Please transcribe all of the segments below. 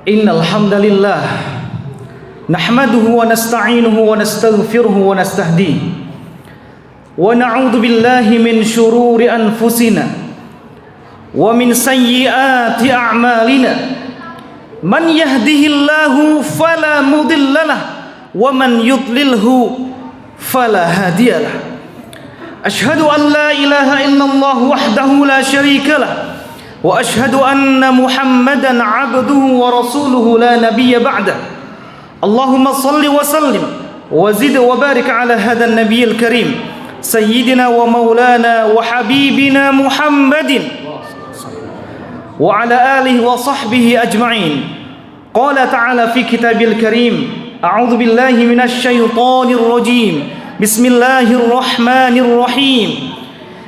Innal hamdalillah nahmaduhu wa nasta'inuhu wa nastaghfiruhu wa nastahdihi wa na'udzu billahi min shururi anfusina wa min sayyiati a'malina man yahdihillahu fala mudhillalah wa man yudlilhu fala hadiyalah. Ashhadu an la ilaha illallah wahdahu la syarikalah wa ashhadu anna Muhammadan 'abduhu wa rasuluhu la nabiyya ba'da. Allahumma salli wa sallim wa zid wa barik ala hadha an-nabiyil karim sayyidina wa maulana wa habibina Muhammadin wa ala alihi wa sahbihi ajma'in. Qala ta'ala fi kitabil karim, a'udzu billahi minasy syaithanir rajim. Bismillahirrahmanirrahim.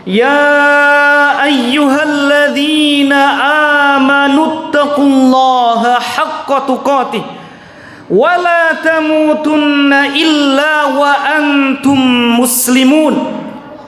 Ya ayyuhalladzina amanu taqullaha haqqa tuqatih wa la tamutunna illa wa antum muslimun.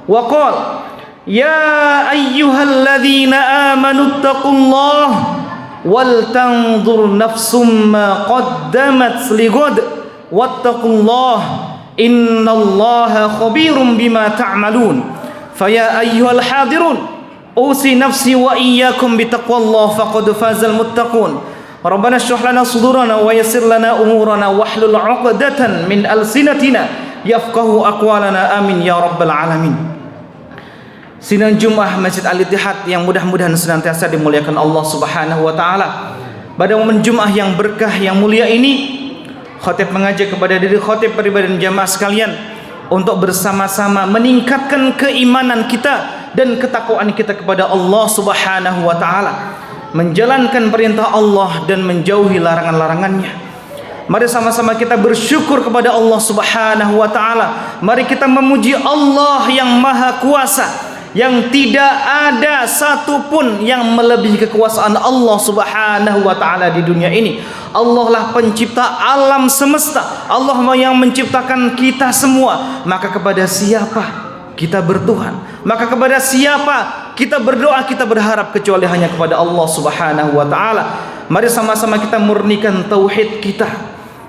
Wa qala ya ayyuhalladzina amanu taqullaha wal tanzur nafsum ma qaddamat lighad wattaqullaha innallaha khabirum bima ta'malun. Faya ayyuhal hadirun usi nafsi wa iyyakum bitaqwallah faqad fazal muttaqun. Rabbana shrah lana sudurana wa yassir lana umurana wahlul 'uqdatan min alsinatina yafqahu aqwalana amin ya rabbal alamin. Sidang Jumat Masjid Al-Ittihad yang mudah-mudahan senantiasa dimuliakan Allah Subhanahu wa taala. Pada momen Jumat yang berkah yang mulia ini, khatib mengajak kepada diri khatib pribadi dan jamaah sekalian untuk bersama-sama meningkatkan keimanan kita dan ketakwaan kita kepada Allah Subhanahu wa taala, menjalankan perintah Allah dan menjauhi larangan-larangannya. Mari sama-sama kita bersyukur kepada Allah Subhanahu wa taala. Mari kita memuji Allah yang Maha Kuasa, yang tidak ada satupun yang melebihi kekuasaan Allah Subhanahu wa taala di dunia ini. Allah lah pencipta alam semesta, Allah yang menciptakan kita semua. Maka kepada siapa kita bertuhan? Maka kepada siapa kita berdoa, kita berharap kecuali hanya kepada Allah Subhanahu wa taala. Mari sama-sama kita murnikan tauhid kita.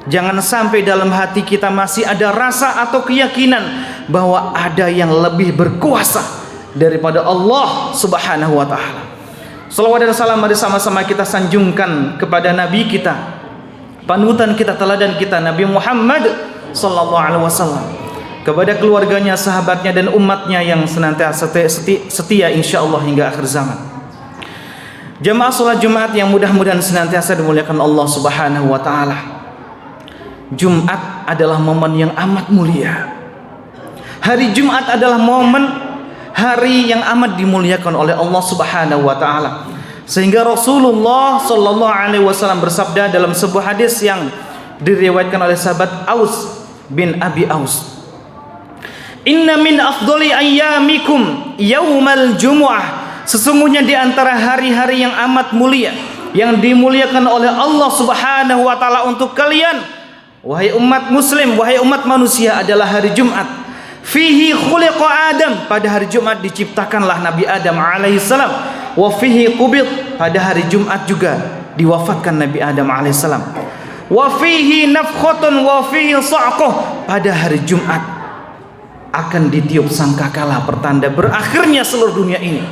Jangan sampai dalam hati kita masih ada rasa atau keyakinan bahwa ada yang lebih berkuasa daripada Allah Subhanahu wa taala. Salawat dan salam mari sama-sama kita sanjungkan kepada nabi kita, panutan kita, teladan kita, Nabi Muhammad sallallahu alaihi wasallam, kepada keluarganya, sahabatnya dan umatnya yang senantiasa setia insyaallah hingga akhir zaman. Jamaah salat Jumat yang mudah-mudahan senantiasa dimuliakan Allah Subhanahu wa taala. Jumat adalah momen yang amat mulia. Hari Jumat adalah momen hari yang amat dimuliakan oleh Allah Subhanahu wa taala. Sehingga Rasulullah sallallahu alaihi wasallam bersabda dalam sebuah hadis yang diriwayatkan oleh sahabat Aus bin Abi Aus, "Inna min afdali ayyamikum yaumal jumu'ah." Sesungguhnya di antara hari-hari yang amat mulia yang dimuliakan oleh Allah Subhanahu wa taala untuk kalian, wahai umat muslim, wahai umat manusia, adalah hari Jumat. Fihi khuliqa Adam, pada hari Jumat diciptakanlah Nabi Adam alaihissalam. Wa fihi qubid, pada hari Jumat juga diwafatkan Nabi Adam alaihissalam. Wa fihi nafkhatun wa fihi sa'qah, pada hari Jumat akan ditiup sangkakala pertanda berakhirnya seluruh dunia ini.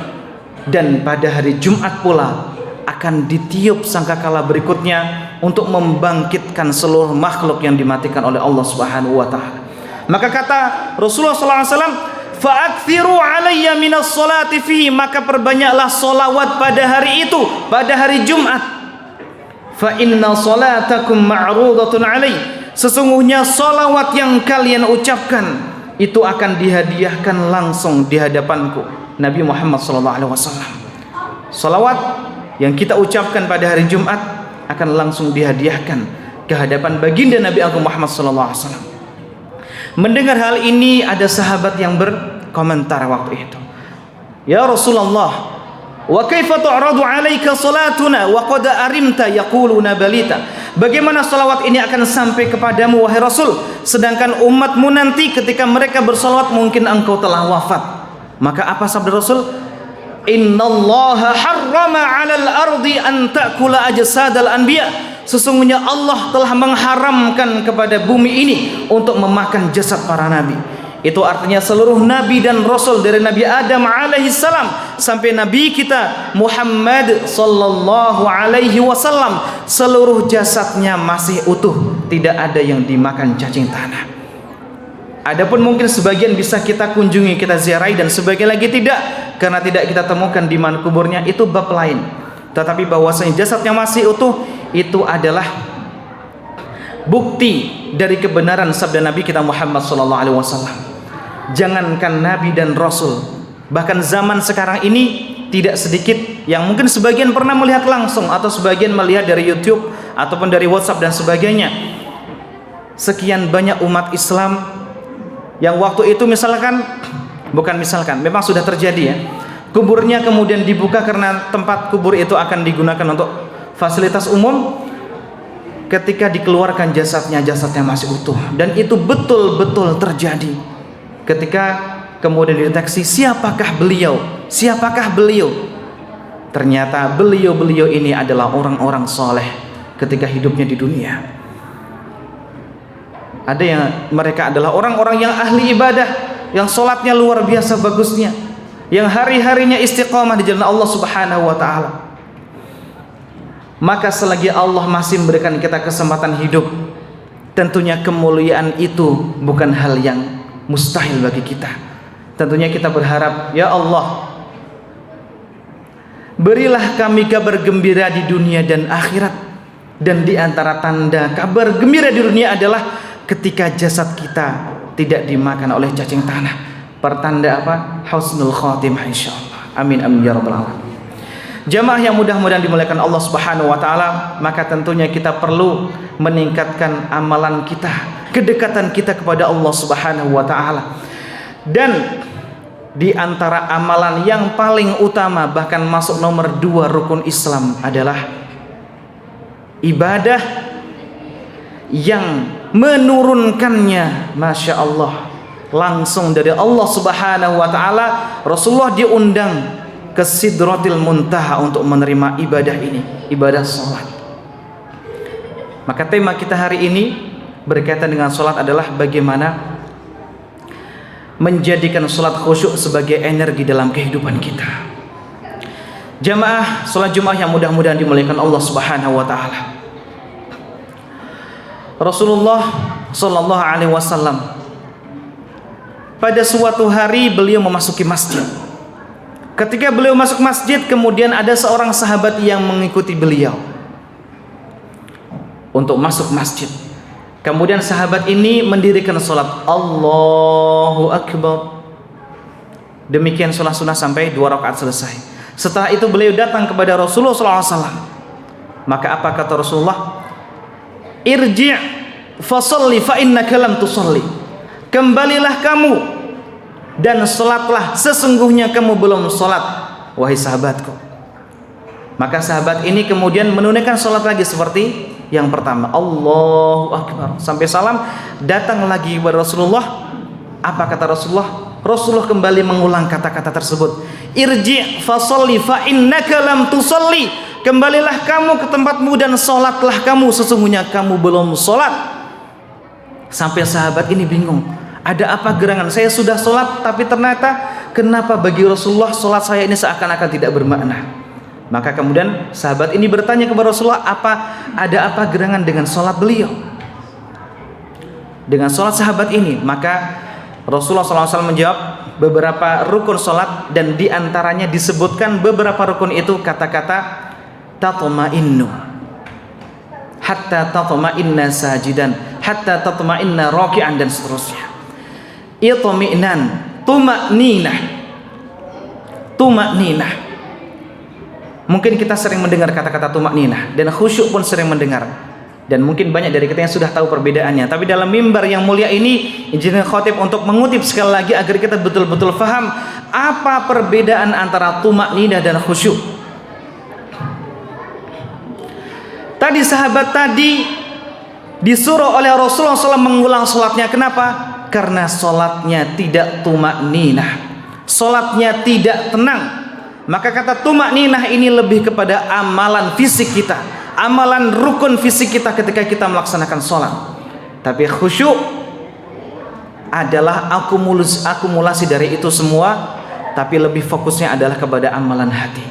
Dan pada hari Jumat pula akan ditiup sangkakala berikutnya untuk membangkitkan seluruh makhluk yang dimatikan oleh Allah Subhanahu wa taala. Maka kata Rasulullah SAW, fa'akthiru alayya minas salati fihi, maka perbanyaklah solawat pada hari itu, pada hari Jumat. Fa inna salatakum ma'rudatun alai, sesungguhnya solawat yang kalian ucapkan itu akan dihadiahkan langsung di hadapanku, Nabi Muhammad SAW. Solawat yang kita ucapkan pada hari Jumat akan langsung dihadiahkan ke hadapan baginda Nabi Agung Muhammad SAW. Mendengar hal ini, ada sahabat yang berkomentar waktu itu, "Ya Rasulullah, wa kaifa tu'radu 'alaika salatuna wa qad arimta yaquluna balita?" Bagaimana salawat ini akan sampai kepadamu wahai Rasul, sedangkan umatmu nanti ketika mereka bersalawat mungkin engkau telah wafat. Maka apa sabda Rasul? Innallaha harrama 'alal ardi an ta'kula ajsadal anbiya. Sesungguhnya Allah telah mengharamkan kepada bumi ini untuk memakan jasad para nabi. Itu artinya seluruh nabi dan rasul dari Nabi Adam alaihissalam sampai nabi kita Muhammad sallallahu alaihi wasallam, seluruh jasadnya masih utuh, tidak ada yang dimakan cacing tanah. Adapun mungkin sebagian bisa kita kunjungi, kita ziarahi, dan sebagian lagi tidak, karena tidak kita temukan di mana kuburnya, itu bab lain. Tetapi bahwasanya jasadnya masih utuh, itu adalah bukti dari kebenaran sabda Nabi kita Muhammad sallallahu alaihi wasallam. Jangankan nabi dan rasul, bahkan zaman sekarang ini tidak sedikit yang mungkin sebagian pernah melihat langsung atau sebagian melihat dari YouTube ataupun dari WhatsApp dan sebagainya. Sekian banyak umat Islam yang waktu itu memang sudah terjadi ya. Kuburnya kemudian dibuka karena tempat kubur itu akan digunakan untuk fasilitas umum. Ketika dikeluarkan jasadnya masih utuh, dan itu betul-betul terjadi. Ketika kemudian dideteksi siapakah beliau, ternyata beliau ini adalah orang-orang soleh ketika hidupnya di dunia. Ada yang mereka adalah orang-orang yang ahli ibadah, yang sholatnya luar biasa bagusnya, yang hari-harinya istiqomah di jalan Allah subhanahu wa ta'ala. Maka selagi Allah masih memberikan kita kesempatan hidup, tentunya kemuliaan itu bukan hal yang mustahil bagi kita. Tentunya kita berharap, ya Allah, berilah kami kabar gembira di dunia dan akhirat. Dan di antara tanda kabar gembira di dunia adalah ketika jasad kita tidak dimakan oleh cacing tanah. Pertanda apa? Husnul khotimah insyaallah. Amin amin ya rabbal alamin. Jamaah yang mudah-mudahan dimuliakan Allah subhanahu wa ta'ala, maka tentunya kita perlu meningkatkan amalan kita, kedekatan kita kepada Allah subhanahu wa ta'ala. Dan di antara amalan yang paling utama, bahkan masuk nomor 2 rukun Islam, adalah ibadah yang menurunkannya, Masya Allah, langsung dari Allah subhanahu wa ta'ala. Rasulullah diundang ke Sidratil Muntaha untuk menerima ibadah ini, ibadah sholat. Maka tema kita hari ini berkaitan dengan sholat adalah bagaimana menjadikan sholat khusyuk sebagai energi dalam kehidupan kita. Jamaah sholat Jumat yang mudah-mudahan dimuliakan Allah subhanahu wa ta'ala. Rasulullah sallallahu alaihi wasallam pada suatu hari beliau memasuki masjid. Ketika beliau masuk masjid, kemudian ada seorang sahabat yang mengikuti beliau untuk masuk masjid. Kemudian sahabat ini mendirikan sholat Allahu Akbar. Demikian sholat sunnah sampai 2 rakaat selesai. Setelah itu beliau datang kepada Rasulullah SAW. Maka apa kata Rasulullah? Irji' fasalli fa innaka lam tusalli. Kembalilah kamu dan sholatlah, sesungguhnya kamu belum sholat, wahai sahabatku. Maka sahabat ini kemudian menunaikan sholat lagi seperti yang pertama, Allahu Akbar, sampai salam. Datang lagi kepada Rasulullah. Apa kata Rasulullah? Rasulullah kembali mengulang kata-kata tersebut. Irji' fasalli fa innaka lam tusalli. Kembalilah kamu ke tempatmu dan sholatlah kamu, sesungguhnya kamu belum sholat. Sampai sahabat ini bingung, ada apa gerangan? Saya sudah sholat, tapi ternyata kenapa bagi Rasulullah sholat saya ini seakan-akan tidak bermakna? Maka kemudian sahabat ini bertanya kepada Rasulullah, ada apa gerangan dengan sholat beliau, dengan sholat sahabat ini? Maka Rasulullah SAW menjawab beberapa rukun sholat, dan diantaranya disebutkan beberapa rukun itu kata-kata tatma'innu, hatta tatma'inna sajidan, hatta tatma'inna raki'an, dan seterusnya. Itmi'nan, tuma'ninah. Mungkin kita sering mendengar kata-kata tuma'ninah, dan khusyuk pun sering mendengar, dan mungkin banyak dari kita yang sudah tahu perbedaannya. Tapi dalam mimbar yang mulia ini, izin khotib untuk mengutip sekali lagi agar kita betul-betul faham apa perbedaan antara tuma'ninah dan khusyuk. Tadi sahabat tadi disuruh oleh Rasulullah SAW mengulang sholatnya. Kenapa? Karena sholatnya tidak tuma'ninah, sholatnya tidak tenang. Maka kata tuma'ninah ini lebih kepada amalan fisik kita, amalan rukun fisik kita ketika kita melaksanakan sholat. Tapi khusyuk adalah akumulasi dari itu semua, tapi lebih fokusnya adalah kepada amalan hati.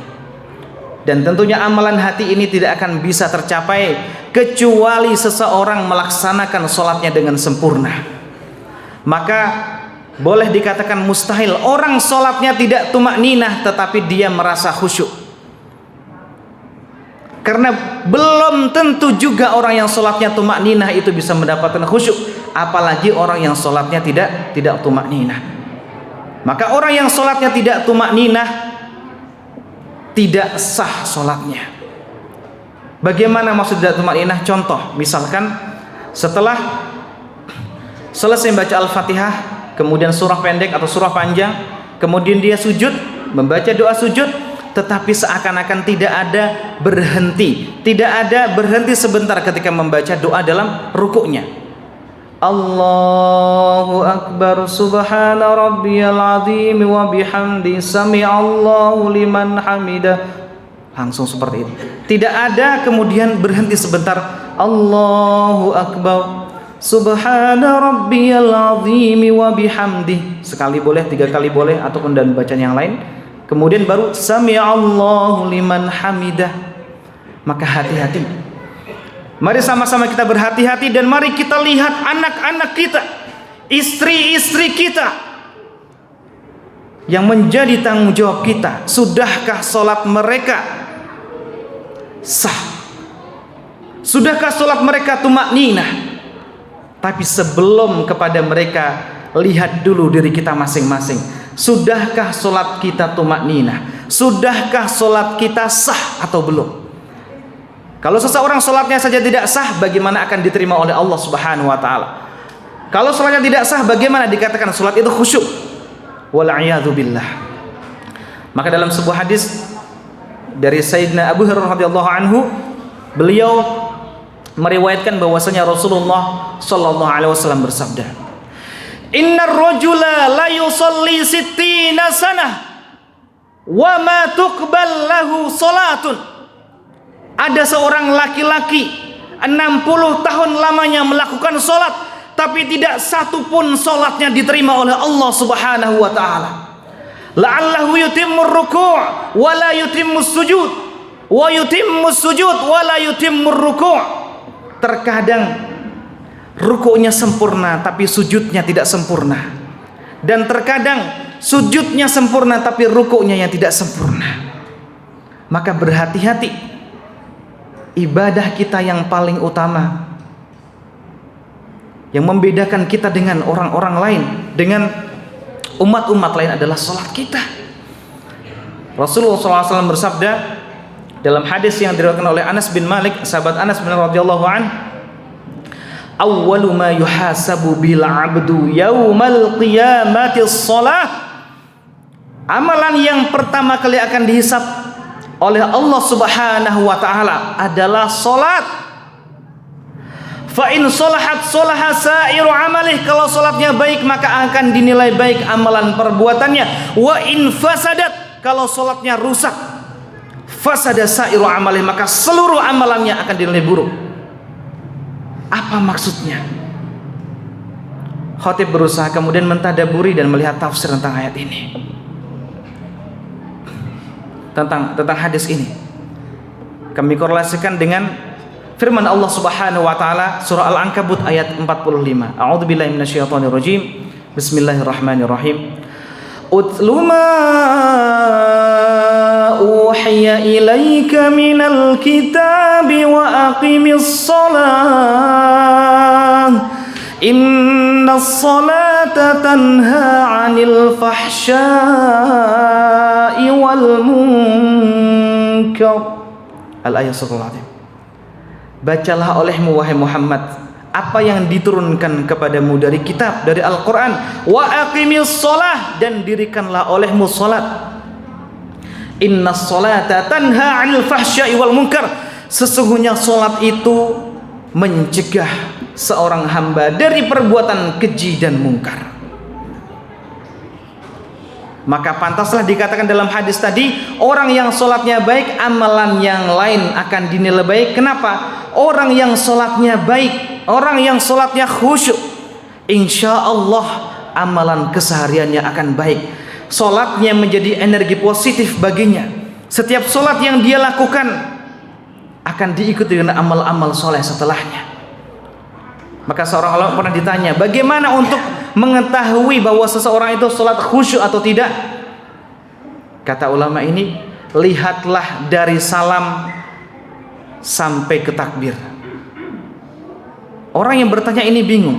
Dan tentunya amalan hati ini tidak akan bisa tercapai kecuali seseorang melaksanakan sholatnya dengan sempurna. Maka boleh dikatakan mustahil orang sholatnya tidak tumakninah tetapi dia merasa khusyuk. Karena belum tentu juga orang yang sholatnya tumakninah itu bisa mendapatkan khusyuk, apalagi orang yang sholatnya tidak tumakninah. Maka orang yang sholatnya tidak tumakninah tidak sah sholatnya. Bagaimana maksud tidak tumakninah? Contoh, misalkan setelah selesai membaca Al-Fatihah, kemudian surah pendek atau surah panjang, kemudian dia sujud, membaca doa sujud, tetapi seakan-akan tidak ada berhenti sebentar ketika membaca doa dalam rukuknya. Allahu Akbar, subhana rabbiyal azim wa bihamdi, sami'allahu liman hamidah. Langsung seperti itu. Tidak ada kemudian berhenti sebentar. Allahu Akbar, subhana rabbiyal azim wa bihamdi. Sekali boleh, 3 kali boleh, ataupun dan bacaan yang lain. Kemudian baru sami'allahu liman hamidah. Maka hati-hati. Mari sama-sama kita berhati-hati dan mari kita lihat anak-anak kita, istri-istri kita yang menjadi tanggung jawab kita. Sudahkah sholat mereka sah? Sudahkah sholat mereka tumakninah? Tapi sebelum kepada mereka, lihat dulu diri kita masing-masing. Sudahkah sholat kita tumakninah? Sudahkah sholat kita sah atau belum? Kalau seseorang sholatnya saja tidak sah, bagaimana akan diterima oleh Allah Subhanahu wa ta'ala? Kalau sholatnya tidak sah, bagaimana dikatakan sholat itu khusyuk? Wal'iyadzu billah. Maka dalam sebuah hadis dari Sayyidina Abu Hurairah radhiyallahu anhu, beliau meriwayatkan bahwasanya Rasulullah sallallahu alaihi wasallam bersabda, "Innar rajula la yusalli 60 sanah wa ma tuqbal lahu salatun." Ada seorang laki-laki 60 tahun lamanya melakukan sholat, tapi tidak satu pun sholatnya diterima oleh Allah Subhanahu wa ta'ala. La'allahu yutimmu ruku' wa la yutimmu sujud, wa yutimmu sujud wa la yutimmu ruku'. Terkadang rukuknya sempurna tapi sujudnya tidak sempurna, dan terkadang sujudnya sempurna tapi rukuknya yang tidak sempurna. Maka berhati-hati. Ibadah kita yang paling utama, yang membedakan kita dengan orang-orang lain, dengan umat-umat lain adalah sholat kita. Rasulullah SAW bersabda dalam hadis yang diriwayatkan oleh Anas bin Malik, sahabat Anas bin radhiyallahu an, "Awwalu ma yuhasabu bil 'abdu yaumal qiyamati shalah." Amalan yang pertama kali akan dihisab oleh Allah Subhanahu wa ta'ala adalah salat. Fa in salahat salaha sa'iru amalih. Kalau salatnya baik maka akan dinilai baik amalan perbuatannya. Wa in fasadat, kalau salatnya rusak, fasada sa'iru amalih, maka seluruh amalannya akan dinilai buruk. Apa maksudnya? Khatib berusaha kemudian mentadaburi dan melihat tafsir tentang ayat ini, tentang hadis ini. Kami korelasikan dengan firman Allah Subhanahu wa taala surah Al-Ankabut ayat 45. A'udzubillahi minasyaitonir rajim. Bismillahirrahmanirrahim. Utlu ma uhiya ilaika minal kitabi wa aqimis shalah. Innas salata tanha 'anil fahsya'i wal munkar. Al-ayat surah Al-Azim. Bacalah olehmu wahai Muhammad apa yang diturunkan kepadamu dari kitab, dari Al-Quran. Wa aqimis shalah, dan dirikanlah olehmu salat. Innas salata tanha 'anil fahsya'i wal munkar. Sesungguhnya salat itu mencegah seorang hamba dari perbuatan keji dan mungkar. Maka pantaslah dikatakan dalam hadis tadi, orang yang sholatnya baik, amalan yang lain akan dinilai baik. Kenapa? Orang yang sholatnya baik, orang yang sholatnya khusyuk, insya Allah amalan kesehariannya akan baik. Sholatnya menjadi energi positif baginya. Setiap sholat yang dia lakukan akan diikuti dengan amal-amal soleh setelahnya. Maka seorang ulama pernah ditanya, bagaimana untuk mengetahui bahwa seseorang itu sholat khusyuk atau tidak? Kata ulama ini, lihatlah dari salam sampai ke takbir. Orang yang bertanya ini bingung,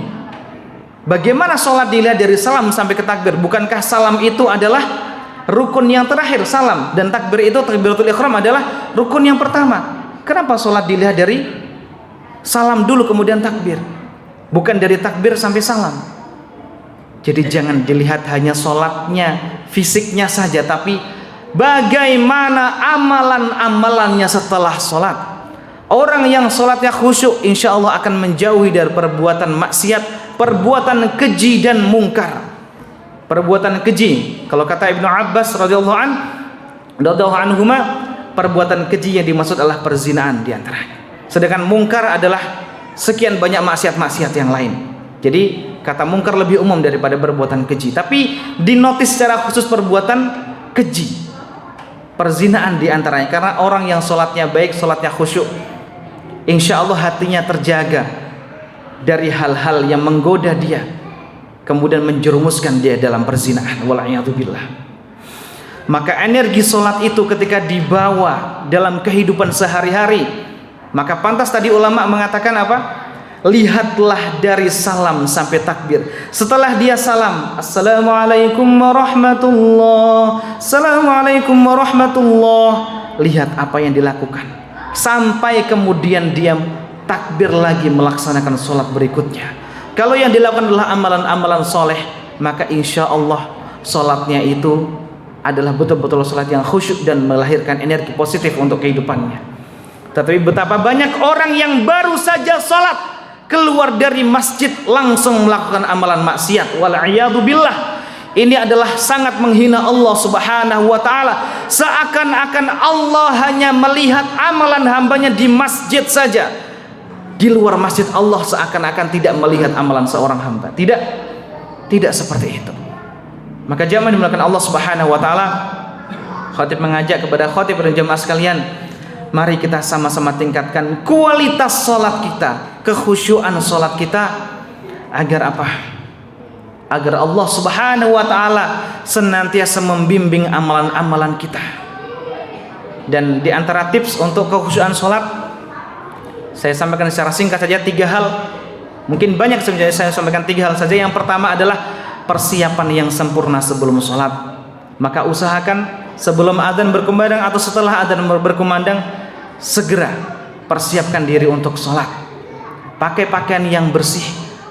bagaimana sholat dilihat dari salam sampai ke takbir? Bukankah salam itu adalah rukun yang terakhir, salam, dan takbir itu, takbiratul ihram, adalah rukun yang pertama? Kenapa sholat dilihat dari salam dulu kemudian takbir, bukan dari takbir sampai salam? Jadi jangan dilihat hanya sholatnya, fisiknya saja, tapi bagaimana amalan-amalannya setelah sholat. Orang yang sholatnya khusyuk, insya Allah akan menjauhi dari perbuatan maksiat, perbuatan keji dan mungkar. Perbuatan keji, kalau kata Ibnu Abbas radhiyallahu anhuma, perbuatan keji yang dimaksud adalah perzinaan diantaranya. Sedangkan mungkar adalah sekian banyak maksiat-maksiat yang lain. Jadi kata mungkar lebih umum daripada perbuatan keji, tapi dinotis secara khusus perbuatan keji, perzinaan diantaranya. Karena orang yang sholatnya baik, sholatnya khusyuk, insya Allah hatinya terjaga dari hal-hal yang menggoda dia, kemudian menjerumuskan dia dalam perzinaan. Wala'iyadzubillah. Maka energi sholat itu ketika dibawa dalam kehidupan sehari-hari, maka pantas tadi ulama mengatakan apa? Lihatlah dari salam sampai takbir. Setelah dia salam, assalamualaikum warahmatullah, assalamualaikum warahmatullah, lihat apa yang dilakukan sampai kemudian dia takbir lagi melaksanakan sholat berikutnya. Kalau yang dilakukan adalah amalan-amalan soleh, maka insya Allah sholatnya itu adalah betul-betul sholat yang khusyuk dan melahirkan energi positif untuk kehidupannya. Tetapi betapa banyak orang yang baru saja sholat, keluar dari masjid langsung melakukan amalan maksiat. Wal'iyadzubillah. Ini adalah sangat menghina Allah subhanahu wa ta'ala. Seakan-akan Allah hanya melihat amalan hambanya di masjid saja. Di luar masjid Allah seakan-akan tidak melihat amalan seorang hamba. Tidak seperti itu. Maka jamaah dimulakan Allah subhanahu wa ta'ala, khatib mengajak kepada khatib dan jamaah sekalian, mari kita sama-sama tingkatkan kualitas sholat kita, kekhusyuan sholat kita, agar apa? Agar Allah subhanahu wa ta'ala senantiasa membimbing amalan-amalan kita. Dan di antara tips untuk kekhusyuan sholat, saya sampaikan secara singkat saja 3 hal. Mungkin banyak sebenarnya, saya sampaikan 3 hal saja. Yang pertama adalah persiapan yang sempurna sebelum sholat. Maka usahakan sebelum adzan berkumandang atau setelah adzan berkumandang, segera persiapkan diri untuk sholat. Pakai pakaian yang bersih.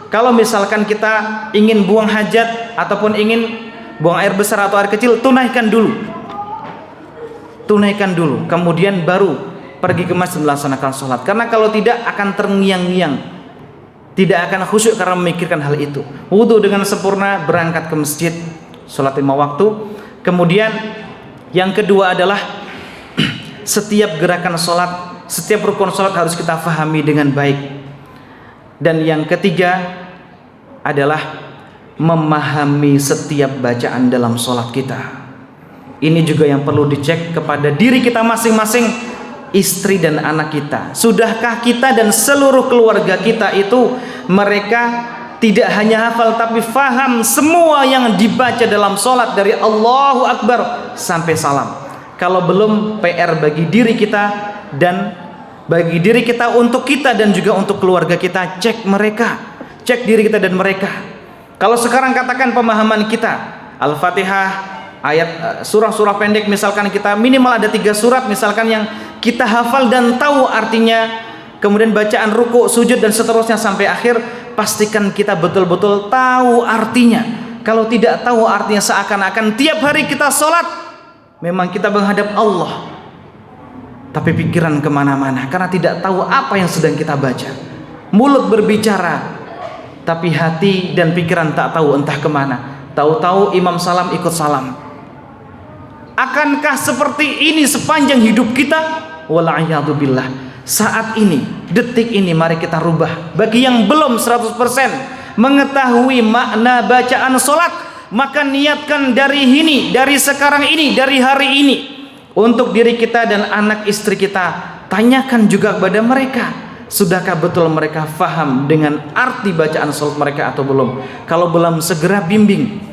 Kalau misalkan kita ingin buang hajat ataupun ingin buang air besar atau air kecil, tunaikan dulu. Kemudian baru pergi ke masjid melaksanakan sholat. Karena kalau tidak akan terngiang-ngiang, tidak akan khusyuk karena memikirkan hal itu. Wudu dengan sempurna, berangkat ke masjid, sholat 5 waktu. Kemudian yang kedua adalah setiap gerakan sholat, setiap rukun sholat harus kita fahami dengan baik. Dan yang ketiga adalah memahami setiap bacaan dalam sholat kita. Ini juga yang perlu dicek kepada diri kita masing-masing, istri dan anak kita. Sudahkah kita dan seluruh keluarga kita itu mereka tidak hanya hafal tapi faham semua yang dibaca dalam sholat dari Allahu Akbar sampai salam? Kalau belum, PR bagi diri kita dan bagi diri kita, untuk kita dan juga untuk keluarga kita. Cek mereka, cek diri kita dan mereka. Kalau sekarang katakan pemahaman kita Al-Fatihah, ayat surah-surah pendek, misalkan kita minimal ada 3 surat misalkan yang kita hafal dan tahu artinya, kemudian bacaan ruku, sujud dan seterusnya sampai akhir, pastikan kita betul-betul tahu artinya. Kalau tidak tahu artinya, seakan-akan tiap hari kita sholat memang kita menghadap Allah, tapi pikiran kemana-mana karena tidak tahu apa yang sedang kita baca. Mulut berbicara, tapi hati dan pikiran tak tahu entah kemana. Tahu-tahu imam salam ikut salam, Akankah seperti ini sepanjang hidup kita? Wal'iyadzubillah. Saat ini, detik ini, mari kita rubah. Bagi yang belum 100% mengetahui makna bacaan sholat, maka niatkan dari ini, dari sekarang ini, dari hari ini, untuk diri kita dan anak istri kita. Tanyakan juga kepada mereka, sudahkah betul mereka faham dengan arti bacaan sholat mereka atau belum? Kalau belum, segera bimbing,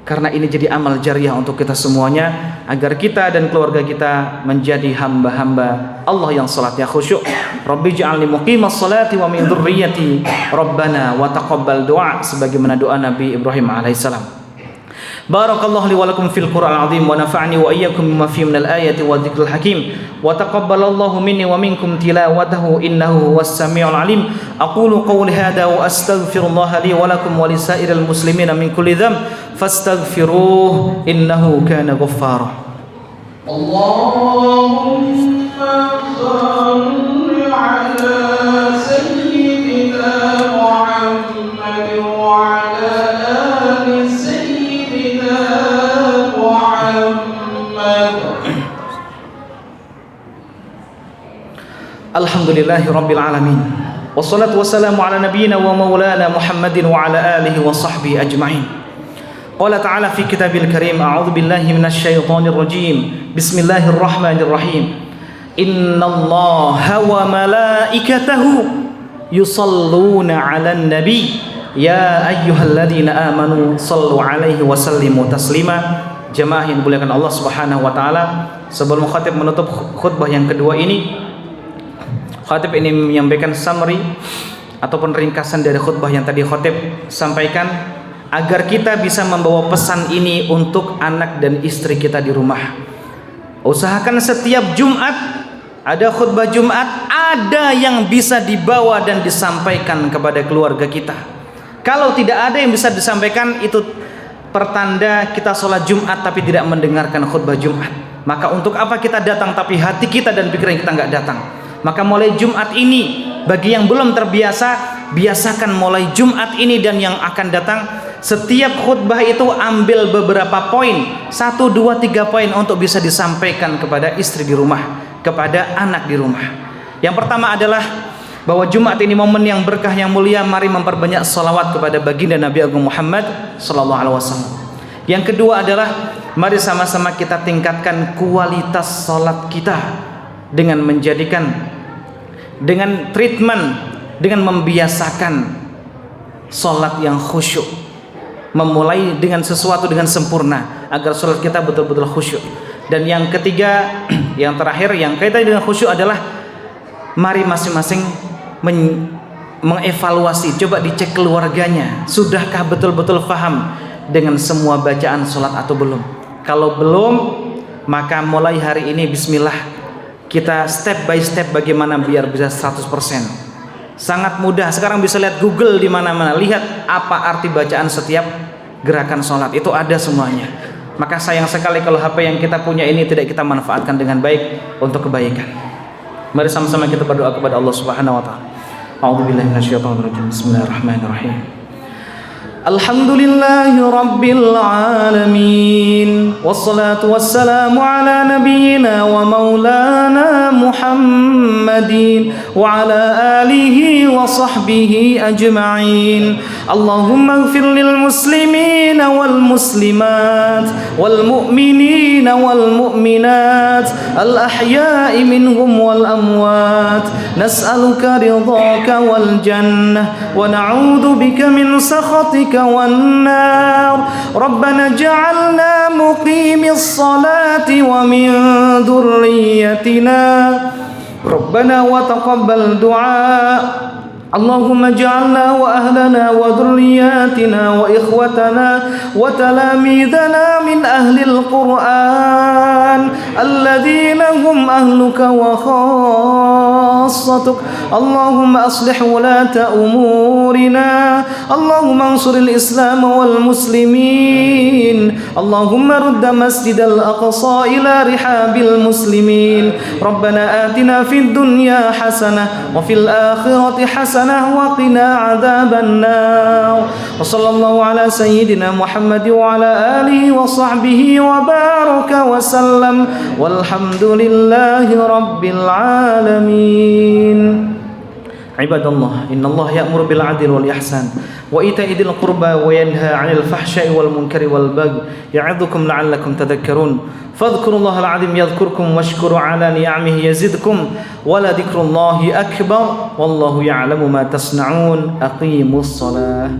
karena ini jadi amal jariah untuk kita semuanya, agar kita dan keluarga kita menjadi hamba-hamba Allah yang salatnya khusyuk. Rabbi ja'alni muqimas salati wa min dzurriyyati Rabbana wa taqabbal du'a, sebagaimana doa Nabi Ibrahim alaihissalam. Barakallahu li wa lakum fil Qur'anil azim wa nafa'ani wa iyyakum bima fihi minal ayati wa dzikril hakim wa taqabbalallahu minni wa minkum tilawatahu innahu huwas samiul alim. Aqulu qawli hadha wa astaghfirullaha li wa lakum wa lisairil muslimina min kulli dhanb fastaghfiruhu innahu kana ghaffara. Allahumma shalli ala sayyidina Muhammad wa ala ali sayyidina Muhammad. Alhamdulillahi rabbil alamin. Wassalatu wassalamu ala nabiyyina wa maulana Muhammadin wa ala alihi wa sahbihi ajma'in. Qala ta'ala fi kitabil karim, a'udzu billahi minasy syaithanir rajim. Bismillahirrahmanirrahim. Innallaha wa malaikatahu yusalluna 'alan nabi ya ayyuhalladzina amanu shallu 'alaihi wa sallimu taslima. Jemaah yang dimuliakan Allah Subhanahu wa taala, sebelum khatib menutup khutbah yang kedua ini, khatib ini menyampaikan summary ataupun ringkasan dari khutbah yang tadi khatib sampaikan, agar kita bisa membawa pesan ini untuk anak dan istri kita di rumah. Usahakan setiap Jumat ada khutbah Jumat, ada yang bisa dibawa dan disampaikan kepada keluarga kita. Kalau tidak ada yang bisa disampaikan, itu pertanda kita sholat Jumat tapi tidak mendengarkan khutbah Jumat. Maka untuk apa kita datang tapi hati kita dan pikiran kita nggak datang? Maka mulai Jumat ini, bagi yang belum terbiasa, biasakan mulai Jumat ini dan yang akan datang, setiap khutbah itu ambil beberapa poin, 1, 2, 3 poin untuk bisa disampaikan kepada istri di rumah, kepada anak di rumah. Yang pertama adalah bahwa Jumat ini momen yang berkah yang mulia, mari memperbanyak salawat kepada baginda Nabi Agung Muhammad sallallahu alaihi wasallam. Yang kedua adalah mari sama-sama kita tingkatkan kualitas salat kita dengan menjadikan, dengan treatment, dengan membiasakan salat yang khusyuk, memulai dengan sesuatu dengan sempurna agar salat kita betul-betul khusyuk. Dan yang ketiga, yang terakhir, yang kaitan dengan khusyuk adalah mari masing-masing mengevaluasi, coba dicek keluarganya, sudahkah betul-betul paham dengan semua bacaan salat atau belum. Kalau belum, maka mulai hari ini bismillah, kita step by step bagaimana biar bisa 100%. Sangat mudah, sekarang bisa lihat Google di mana-mana, lihat apa arti bacaan setiap gerakan sholat, itu ada semuanya. Maka sayang sekali kalau HP yang kita punya ini tidak kita manfaatkan dengan baik untuk kebaikan. Mari sama-sama kita berdoa kepada Allah Subhanahu wa taala. A'udzubillahi minasyaitonirrajim. Bismillahirrahmanirrahim. Alhamdulillahi rabbil alamin, wassalatu wassalamu ala nabiyyina wa maulana Muhammadin wa ala alihi wa sahbihi ajma'in. Allahumma ighfir lil muslimina wal muslimat wal mu'minina wal mu'minat al ahya'i minhum wal amwat. Nas'aluka ridhaka wal jannah wa na'udzu bika min sakhatika والنار. ربنا اجعلنا مقيم الصلاة ومن ذريتنا ربنا وتقبل دعاء. اللهم اجعلنا وأهلنا وذرياتنا وإخوتنا وتلاميذنا من أهل القرآن الذين هم أهلك وخاصتك. اللهم أصلح ولاة أمورنا. اللهم انصر الإسلام والمسلمين. اللهم رد مسجد الأقصى إلى رحاب المسلمين. ربنا آتنا في الدنيا حسنة وفي الآخرة حسنة حسنة وقنا عذاب النار وصلى الله على سيدنا محمد وعلى آله وصحبه وبارك وسلم والحمد لله رب العالمين عباد الله إن الله يأمر بالعدل والإحسان وإيتاء ذي القربى وينهى عن الفحشاء والمنكر والبغي يعظكم لعلكم تذكرون فاذكروا الله العظيم يذكركم واشكروا على نعمه يزدكم ولذكر الله أكبر والله يعلم ما تصنعون أقيموا الصلاة